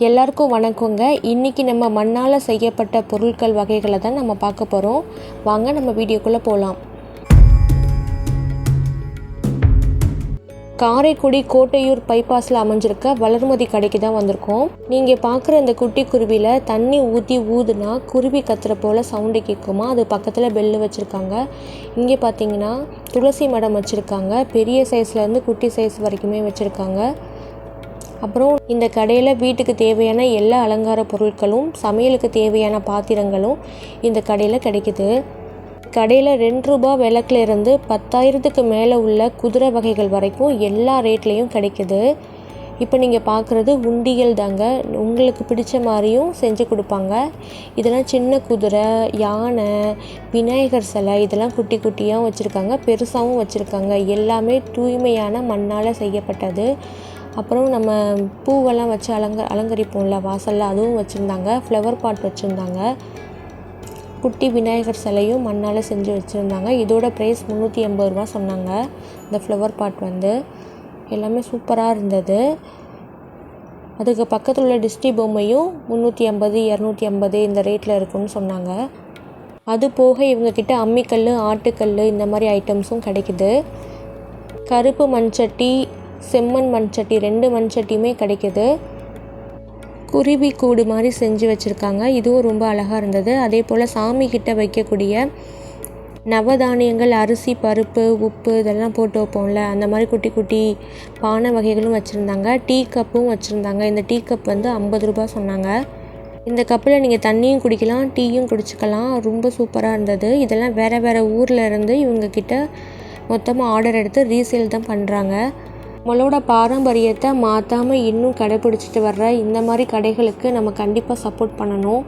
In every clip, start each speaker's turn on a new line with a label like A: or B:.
A: எல்லாருக்கும் வணக்கங்க. இன்றைக்கி நம்ம மண்ணால் செய்யப்பட்ட பொருட்கள் வகைகளை தான் நம்ம பார்க்க போகிறோம். வாங்க நம்ம வீடியோக்குள்ளே போகலாம். காரைக்குடி கோட்டையூர் பைபாஸில் அமைஞ்சிருக்க வளர்மதி கடைக்கு தான் வந்திருக்கோம். நீங்கள் பார்க்குற இந்த குட்டி குருவியில் தண்ணி ஊற்றி ஊதுனா குருவி கத்துற போல் சவுண்டு கேட்குமா. அது பக்கத்தில் பெல்லு வச்சுருக்காங்க. இங்கே பார்த்தீங்கன்னா துளசி மடம் வச்சுருக்காங்க. பெரிய சைஸ்லேருந்து குட்டி சைஸ் வரைக்குமே வச்சுருக்காங்க. அப்புறம் இந்த கடையில் வீட்டுக்கு தேவையான எல்லா அலங்கார பொருட்களும் சமையலுக்கு தேவையான பாத்திரங்களும் இந்த கடையில் கிடைக்குது. கடையில் 2 ரூபா விளக்குலேருந்து 10,000க்கு மேலே உள்ள குதிரை வகைகள் வரைக்கும் எல்லா ரேட்லேயும் கிடைக்குது. இப்போ நீங்கள் பார்க்குறது உண்டியல் தாங்க. உங்களுக்கு பிடிச்ச மாதிரியும் செஞ்சு கொடுப்பாங்க. இதெல்லாம் சின்ன குதிரை, யானை, விநாயகர் சிலை இதெல்லாம் குட்டி குட்டியாக வச்சுருக்காங்க. பெருசாகவும் வச்சுருக்காங்க. எல்லாமே தூய்மையான மண்ணால் செய்யப்பட்டது. அப்புறம் நம்ம பூவெல்லாம் வச்சு அலங்கரிப்போம்ல வாசலில், அதுவும் வச்சுருந்தாங்க. ஃப்ளவர் பாட் வச்சுருந்தாங்க. குட்டி விநாயகர் சிலையும் மண்ணால் செஞ்சு வச்சுருந்தாங்க. இதோட ப்ரைஸ் 380 ரூபா சொன்னாங்க. இந்த ஃப்ளவர் பாட் எல்லாமே சூப்பராக இருந்தது. அதுக்கு பக்கத்தில் உள்ள டிஸ்டி பொம்மையும் 350, 250 இந்த ரேட்டில் இருக்குன்னு சொன்னாங்க. அது போக இவங்கக்கிட்ட அம்மிக்கல், ஆட்டுக்கல் இந்த மாதிரி ஐட்டம்ஸும் கிடைக்குது. கருப்பு மண்சட்டி, செம்மண் மண்சட்டி 2 மண்சட்டியுமே கிடைக்குது. குருவி கூடு மாதிரி செஞ்சு வச்சுருக்காங்க. இதுவும் ரொம்ப அழகாக இருந்தது. அதே போல் சாமி கிட்ட வைக்கக்கூடிய நவதானியங்கள், அரிசி, பருப்பு, உப்பு இதெல்லாம் போட்டு வைப்போம்ல, அந்த மாதிரி குட்டி குட்டி பானை வகைகளும் வச்சுருந்தாங்க. டீ கப்பும் வச்சுருந்தாங்க. இந்த டீ கப் 50 ரூபா சொன்னாங்க. இந்த கப்பில் நீங்கள் தண்ணியும் குடிக்கலாம், டீயும் குடிச்சிக்கலாம். ரொம்ப சூப்பராக இருந்தது. இதெல்லாம் வேறு ஊரில் இருந்து இவங்கக்கிட்ட மொத்தமாக ஆர்டர் எடுத்து ரீசேல் தான் பண்ணுறாங்க. நம்மளோட பாரம்பரியத்தை மாற்றாமல் இன்னும் கடைப்பிடிச்சிட்டு வர்ற இந்த மாதிரி கடைகளுக்கு நம்ம கண்டிப்பாக சப்போர்ட் பண்ணணும்.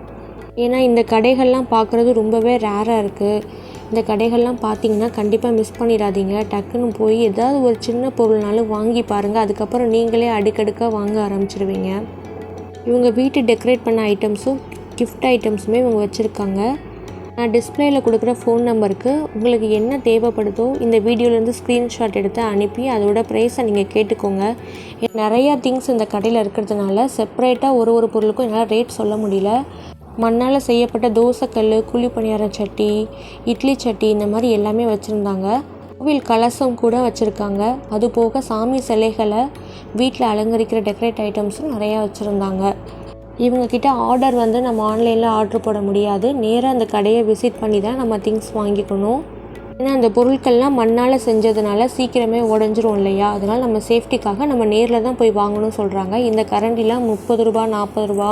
A: ஏன்னா இந்த கடைகள்லாம் பார்க்குறது ரொம்பவே ரேராக இருக்குது. இந்த கடைகள்லாம் பார்த்திங்கன்னா கண்டிப்பாக மிஸ் பண்ணிடாதீங்க. டக்குன்னு போய் ஏதாவது ஒரு சின்ன பொருள்னாலும் வாங்கி பாருங்கள். அதுக்கப்புறம் நீங்களே அடுக்கடுக்காக வாங்க ஆரம்பிச்சிடுவீங்க. இவங்க வீட்டு டெக்கரேட் பண்ண ஐட்டம்ஸும் கிஃப்ட் ஐட்டம்ஸுமே இவங்க வச்சுருக்காங்க. நான் டிஸ்பிளேயில் கொடுக்குற ஃபோன் நம்பருக்கு உங்களுக்கு என்ன தேவைப்படுதோ இந்த வீடியோலேருந்து ஸ்க்ரீன்ஷாட் எடுத்து அனுப்பி அதோட ப்ரைஸை நீங்கள் கேட்டுக்கோங்க. நிறையா திங்ஸ் இந்த கடையில் இருக்கிறதுனால செப்பரேட்டாக ஒரு பொருளுக்கும் என்னால் ரேட் சொல்ல முடியல. மண்ணால் செய்யப்பட்ட தோசைக்கல், குழி பணியார சட்டி, இட்லி சட்டி இந்த மாதிரி எல்லாமே வச்சுருந்தாங்க. கோவில் கலசம் கூட வச்சுருக்காங்க. அது போக சாமி சிலைகளை வீட்டில் அலங்கரிக்கிற டெக்கரேட் ஐட்டம்ஸும் நிறையா வச்சுருந்தாங்க. இவங்கக்கிட்ட ஆர்டர் நம்ம ஆன்லைனில் ஆர்டர் போட முடியாது. நேராக அந்த கடையை விசிட் பண்ணி தான் நம்ம திங்ஸ் வாங்கிக்கணும். ஏன்னா அந்த பொருட்கள்லாம் மண்ணால் செஞ்சதுனால சீக்கிரமே உடஞ்சிரும் இல்லையா. அதனால் நம்ம சேஃப்டிக்காக நம்ம நேரில் தான் போய் வாங்கணும்னு சொல்கிறாங்க. இந்த கரண்டிலாம் 30 ரூபா, 40 ரூபா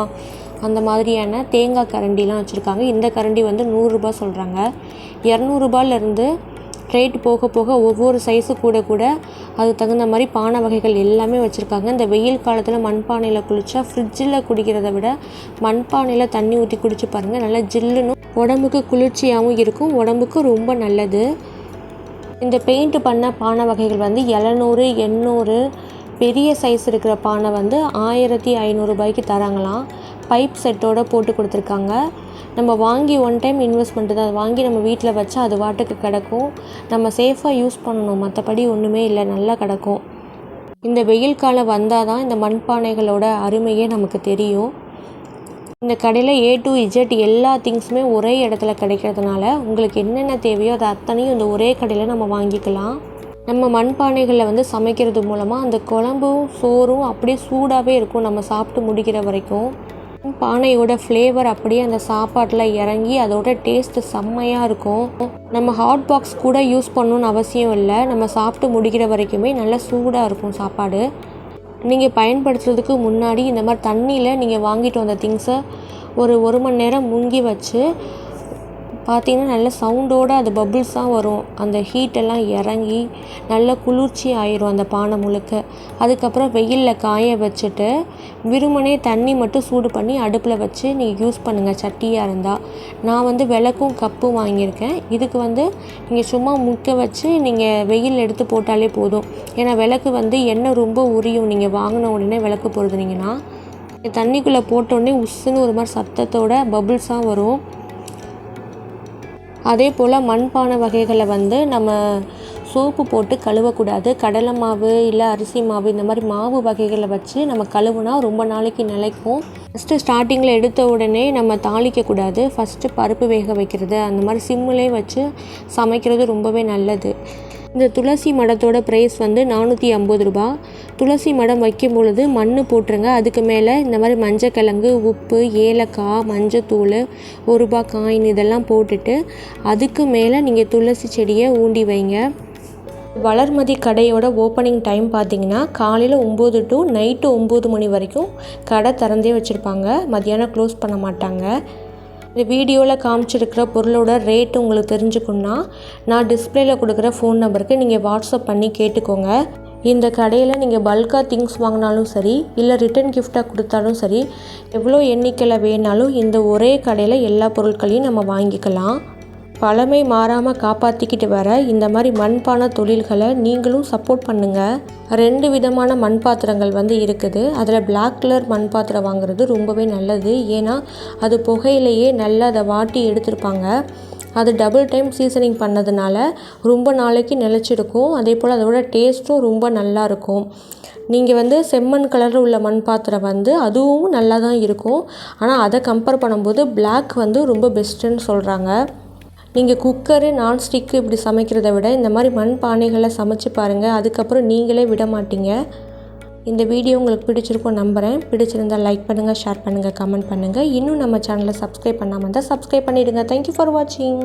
A: அந்த மாதிரியான தேங்காய் கரண்டிலாம் வச்சுருக்காங்க. இந்த கரண்டி 100 ரூபா சொல்கிறாங்க. 200 ரூபாயிலேருந்து ரேட் போக போக ஒவ்வொரு சைஸு கூட அது தகுந்த மாதிரி பானை வகைகள் எல்லாமே வச்சுருக்காங்க. இந்த வெயில் காலத்தில் மண்பானையில் குளித்தா ஃப்ரிட்ஜில் குடிக்கிறத விட மண்பானையில் தண்ணி ஊற்றி குடிச்சு பாருங்கள். நல்லா ஜில்லுன்னு உடம்புக்கு குளிர்ச்சியாகவும் இருக்கும். உடம்புக்கு ரொம்ப நல்லது. இந்த பெயிண்ட் பண்ண பானை வகைகள் 700, 800 பெரிய சைஸ் இருக்கிற பானை 1500 ரூபாய்க்கு தராங்களாம். பைப் செட்டோடு போட்டு கொடுத்துருக்காங்க. நம்ம வாங்கி ஒன் டைம் இன்வெஸ்ட்மெண்ட்டு தான். வாங்கி நம்ம வீட்டில் வச்சா அது வாட்டுக்கு கிடக்கும். நம்ம சேஃபாக யூஸ் பண்ணணும். மற்றபடி ஒன்றுமே இல்லை, நல்லா கிடக்கும். இந்த வெயில் காலம் வந்தால் தான் இந்த மண்பானைகளோட அருமையே நமக்கு தெரியும். இந்த கடையில் A to Z எல்லா திங்ஸுமே ஒரே இடத்துல கிடைக்கிறதுனால உங்களுக்கு என்னென்ன தேவையோ அது அத்தனையும் இந்த ஒரே கடையில் நம்ம வாங்கிக்கலாம். நம்ம மண்பானைகளில் சமைக்கிறது மூலமாக அந்த குழம்பும் சோறும் அப்படியே சூடாகவே இருக்கும் நம்ம சாப்பிட்டு முடிக்கிற வரைக்கும். பானையோட ஃப்ளேவர் அப்படியே அந்த சாப்பாட்டில் இறங்கி அதோட டேஸ்ட்டு செம்மையாக இருக்கும். நம்ம ஹாட் பாக்ஸ் கூட யூஸ் பண்ணணுன்னு அவசியம் இல்லை. நம்ம சாப்பிட்டு முடிக்கிற வரைக்குமே நல்லா சூடாக இருக்கும் சாப்பாடு. நீங்கள் பயன்படுத்துறதுக்கு முன்னாடி இந்த மாதிரி தண்ணியில் நீங்கள் வாங்கிட்டு வந்த திங்ஸை ஒரு மணி நேரம் முங்கி வச்சு பார்த்திங்கன்னா நல்ல சவுண்டோடு அது பபுள்ஸ் தான் வரும். அந்த ஹீட்டெல்லாம் இறங்கி நல்ல குளிர்ச்சி ஆயிரும் அந்த பானை முழுக்க. அதுக்கப்புறம் வெயிலில் காய வச்சுட்டு வெறுமனே தண்ணி மட்டும் சூடு பண்ணி அடுப்பில் வச்சு நீங்கள் யூஸ் பண்ணுங்கள் சட்டியாக இருந்தால். நான் விளக்கும் கப்பும் வாங்கியிருக்கேன். இதுக்கு நீங்கள் சும்மா முக்க வச்சு நீங்கள் வெயில் எடுத்து போட்டாலே போதும். ஏன்னா விளக்கு எண்ணெய் ரொம்ப உரியும். நீங்கள் வாங்கின உடனே விளக்கு பொறுத்துனீங்கன்னா தண்ணிக்குள்ளே போட்டோடனே உஸ்ஸுன்னு ஒரு மாதிரி சத்தத்தோட பபுள்ஸாக வரும். அதே போல் மண்பானை வகைகளை நம்ம சோப்பு போட்டு கழுவக்கூடாது. கடலை மாவு இல்லை அரிசி மாவு இந்த மாதிரி மாவு வகைகளை வச்சு நம்ம கழுவுனா ரொம்ப நாளைக்கு நிலைக்கும். ஃபஸ்ட்டு ஸ்டார்டிங்கில் எடுத்த உடனே நம்ம தாளிக்கக்கூடாது. ஃபஸ்ட்டு பருப்பு வேக வைக்கிறது அந்த மாதிரி சிம்மிலே வச்சு சமைக்கிறது ரொம்பவே நல்லது. இந்த துளசி மடத்தோட ப்ரைஸ் வந்து 450 ரூபா. துளசி மடம் வைக்கும் பொழுது மண் போட்டுருங்க. அதுக்கு மேலே இந்த மாதிரி மஞ்சக்கிழங்கு, உப்பு, ஏலக்காய், மஞ்சத்தூள், 1 ரூபா காயின் இதெல்லாம் போட்டுட்டு அதுக்கு மேலே நீங்கள் துளசி செடியை ஊண்டி வைங்க. வளர்மதி கடையோட ஓப்பனிங் டைம் பார்த்திங்கன்னா காலையில் 9 to நைட்டு 9 மணி வரைக்கும் கடை திறந்தே வச்சுருப்பாங்க. மத்தியானம் க்ளோஸ் பண்ண மாட்டாங்க. இந்த வீடியோவில் காமிச்சிருக்கிற பொருளோட ரேட்டு உங்களுக்கு தெரிஞ்சுக்கணுன்னா நான் டிஸ்பிளேயில் கொடுக்குற ஃபோன் நம்பருக்கு நீங்கள் வாட்ஸ்அப் பண்ணி கேட்டுக்கோங்க. இந்த கடையில் நீங்கள் பல்காக திங்ஸ் வாங்கினாலும் சரி இல்லை ரிட்டன் கிஃப்டாக கொடுத்தாலும் சரி எவ்வளோ எண்ணிக்கையில் வேணாலும் இந்த ஒரே கடையில் எல்லா பொருட்களையும் நம்ம வாங்கிக்கலாம். பழமை மாறாமல் காப்பாற்றிக்கிட்டு வர இந்த மாதிரி மண்பானை தொழில்களை நீங்களும் சப்போர்ட் பண்ணுங்கள். 2 விதமான மண் பாத்திரங்கள் வந்து இருக்குது. அதில் பிளாக் கலர் மண் பாத்திரம் வாங்குறது ரொம்பவே நல்லது. ஏன்னா அது புகையிலேயே நல்லா அதை வாட்டி எடுத்திருப்பாங்க. அது டபுள் டைம் சீசனிங் பண்ணதுனால ரொம்ப நாளைக்கு நிலச்சிருக்கும். அதே போல் அதோட டேஸ்ட்டும் ரொம்ப நல்லாயிருக்கும். நீங்கள் வந்து செம்மண் கலரில் உள்ள மண் பாத்திரம் வந்து அதுவும் நல்லா தான் இருக்கும். ஆனால் அதை கம்பேர் பண்ணும்போது பிளாக் வந்து ரொம்ப பெஸ்ட்டுன்னு சொல்கிறாங்க. நீங்கள் குக்கரு, நான்ஸ்டிக்கு இப்படி சமைக்கிறத விட இந்த மாதிரி மண் பானைகளை சமைச்சு பாருங்கள். அதுக்கப்புறம் நீங்களே விட மாட்டீங்க. இந்த வீடியோ உங்களுக்கு பிடிச்சிருக்கும் நம்புகிறேன். பிடிச்சிருந்தால் லைக் பண்ணுங்கள், ஷேர் பண்ணுங்கள், கமெண்ட் பண்ணுங்கள். இன்னும் நம்ம சேனலை சப்ஸ்கிரைப் பண்ணாமல் இருந்தால் சப்ஸ்கிரைப் பண்ணிவிடுங்க. தேங்க்யூ ஃபார் வாட்சிங்.